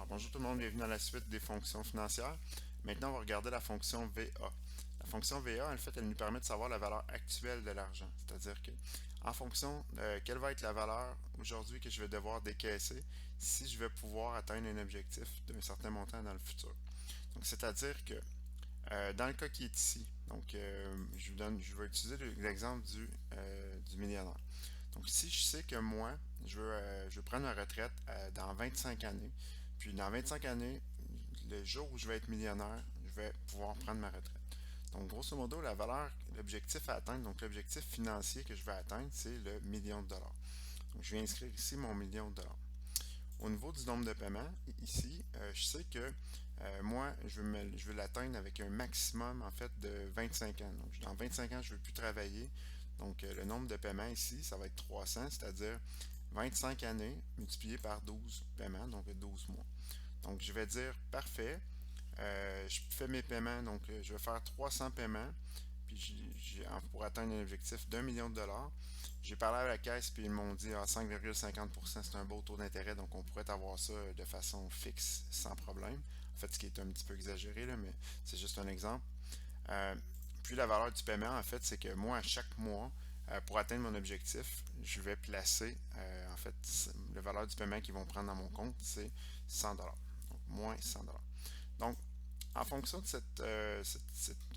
Bonjour tout le monde, bienvenue dans la suite des fonctions financières. Maintenant, on va regarder la fonction VA. La fonction VA, en fait, elle nous permet de savoir la valeur actuelle de l'argent. C'est-à-dire que, en fonction de quelle va être la valeur aujourd'hui que je vais devoir décaisser si je vais pouvoir atteindre un objectif d'un certain montant dans le futur. Donc, c'est-à-dire que, dans le cas qui est ici, je vais utiliser l'exemple du millionnaire. Donc, si je sais que moi, je veux prendre ma retraite dans 25 années, puis dans 25 années, le jour où je vais être millionnaire, je vais pouvoir prendre ma retraite. Donc, grosso modo, l'objectif à atteindre, donc l'objectif financier que je vais atteindre, c'est le million de dollars. Donc, je vais inscrire ici mon million de dollars. Au niveau du nombre de paiements, ici, je sais que moi, je veux l'atteindre avec un maximum, en fait, de 25 ans. Donc, dans 25 ans, je ne veux plus travailler. Donc, le nombre de paiements ici, ça va être 300, c'est-à-dire 25 années multiplié par 12 paiements, donc 12 mois. Donc, je vais dire, parfait, je fais mes paiements, donc je vais faire 300 paiements, puis pour atteindre un objectif d'1 million de dollars. J'ai parlé à la caisse, puis ils m'ont dit 5,50%, c'est un beau taux d'intérêt, donc on pourrait avoir ça de façon fixe, sans problème. En fait, ce qui est un petit peu exagéré, là, mais c'est juste un exemple. Euh, Puis la valeur du paiement, en fait, c'est que moi, à chaque mois, pour atteindre mon objectif, je vais placer, en fait, la valeur du paiement qu'ils vont prendre dans mon compte, c'est 100 dollars. Donc, moins 100 dollars. Donc, en fonction de cette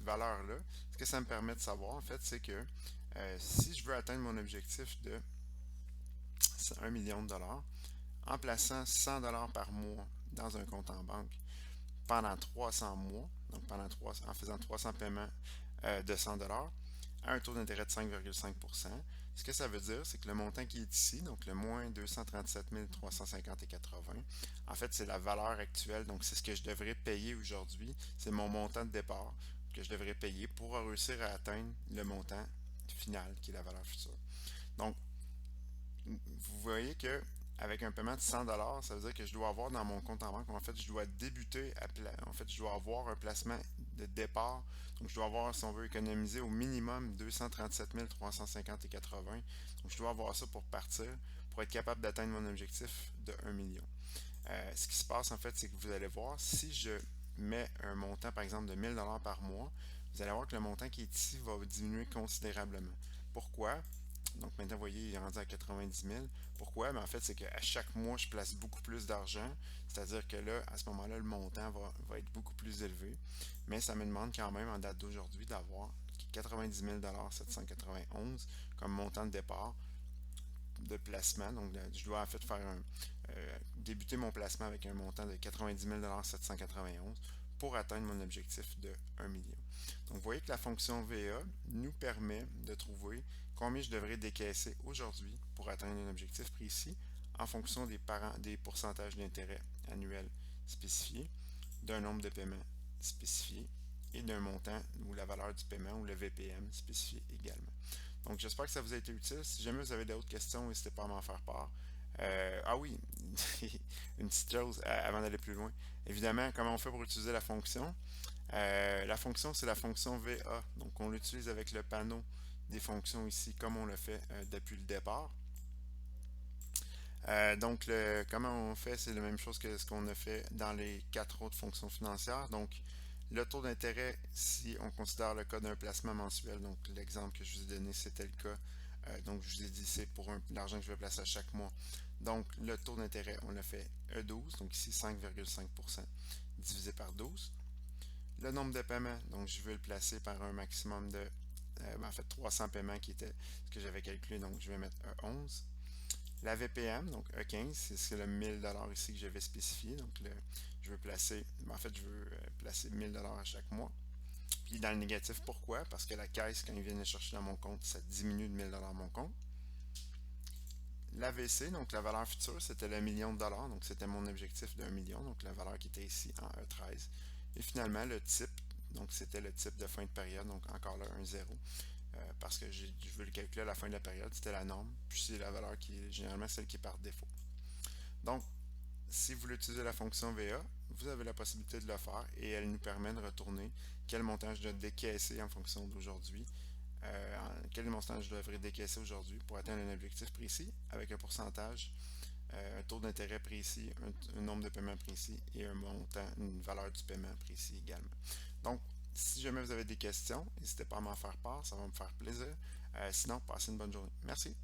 valeur-là, ce que ça me permet de savoir, en fait, c'est que si je veux atteindre mon objectif de 1 million de dollars, en plaçant 100 dollars par mois dans un compte en banque pendant 300 mois, donc en faisant 300 paiements de 100 dollars, à un taux d'intérêt de 5,5%. Ce que ça veut dire, c'est que le montant qui est ici, donc le moins 237 350,80, en fait, c'est la valeur actuelle, donc c'est ce que je devrais payer aujourd'hui. C'est mon montant de départ que je devrais payer pour réussir à atteindre le montant final, qui est la valeur future. Donc, vous voyez que avec un paiement de 100 dollars, ça veut dire que je dois avoir dans mon compte en banque, en fait, je dois débuter en fait, je dois avoir un placement de départ. Donc, je dois avoir, si on veut économiser au minimum 237 350,80. Donc, je dois avoir ça pour partir, pour être capable d'atteindre mon objectif de 1 million. Ce qui se passe, en fait, c'est que vous allez voir, si je mets un montant, par exemple, de 1000 dollars par mois, vous allez voir que le montant qui est ici va diminuer considérablement. Pourquoi? Donc maintenant, vous voyez, il est rendu à 90 000. Pourquoi? En fait, c'est qu'à chaque mois, je place beaucoup plus d'argent. C'est-à-dire que là, à ce moment-là, le montant va être beaucoup plus élevé. Mais ça me demande quand même, en date d'aujourd'hui, d'avoir 90 791 comme montant de départ de placement. Donc, je dois en fait débuter mon placement avec un montant de 90 791 pour atteindre mon objectif de 1 million. Donc, vous voyez que la fonction VA nous permet de trouver combien je devrais décaisser aujourd'hui pour atteindre un objectif précis en fonction des pourcentages d'intérêt annuels spécifiés, d'un nombre de paiements spécifié et d'un montant ou la valeur du paiement ou le VPM spécifié également. Donc, j'espère que ça vous a été utile. Si jamais vous avez d'autres questions, n'hésitez pas à m'en faire part. Ah oui, une petite chose avant d'aller plus loin. Évidemment, comment on fait pour utiliser la fonction? La fonction, c'est la fonction VA. Donc, on l'utilise avec le panneau des fonctions ici, comme on le fait depuis le départ. Comment on fait, c'est la même chose que ce qu'on a fait dans les quatre autres fonctions financières. Donc, le taux d'intérêt, si on considère le cas d'un placement mensuel, donc l'exemple que je vous ai donné, c'était le cas. Donc, je vous ai dit, c'est pour l'argent que je vais placer à chaque mois. Donc, le taux d'intérêt, on l'a fait E12, donc ici 5,5% divisé par 12. Le nombre de paiements, donc je veux le placer par un maximum de, en fait, 300 paiements qui était ce que j'avais calculé, donc je vais mettre E11. La VPM, donc E15, c'est le 1000 $ ici que j'avais spécifié. Donc, je veux placer, en fait, je veux placer 1000 $ à chaque mois. Puis dans le négatif, pourquoi? Parce que la caisse, quand ils viennent le chercher dans mon compte, ça diminue de 1000 $ mon compte. L'AVC, donc la valeur future, c'était le million de dollars, donc c'était mon objectif de 1 million, donc la valeur qui était ici en E13. Et finalement, le type, donc c'était le type de fin de période, donc encore là, un 0. Parce que je veux le calculer à la fin de la période, c'était la norme, puis c'est la valeur qui est généralement celle qui est par défaut. Donc, si vous voulez utiliser la fonction VA, vous avez la possibilité de le faire et elle nous permet de retourner quel montant je dois décaisser en fonction d'aujourd'hui, quel montant je devrais décaisser aujourd'hui pour atteindre un objectif précis avec un pourcentage un taux d'intérêt précis, un nombre de paiements précis et un montant, une valeur du paiement précis également. Donc, si jamais vous avez des questions, n'hésitez pas à m'en faire part, ça va me faire plaisir. Sinon, passez une bonne journée. Merci.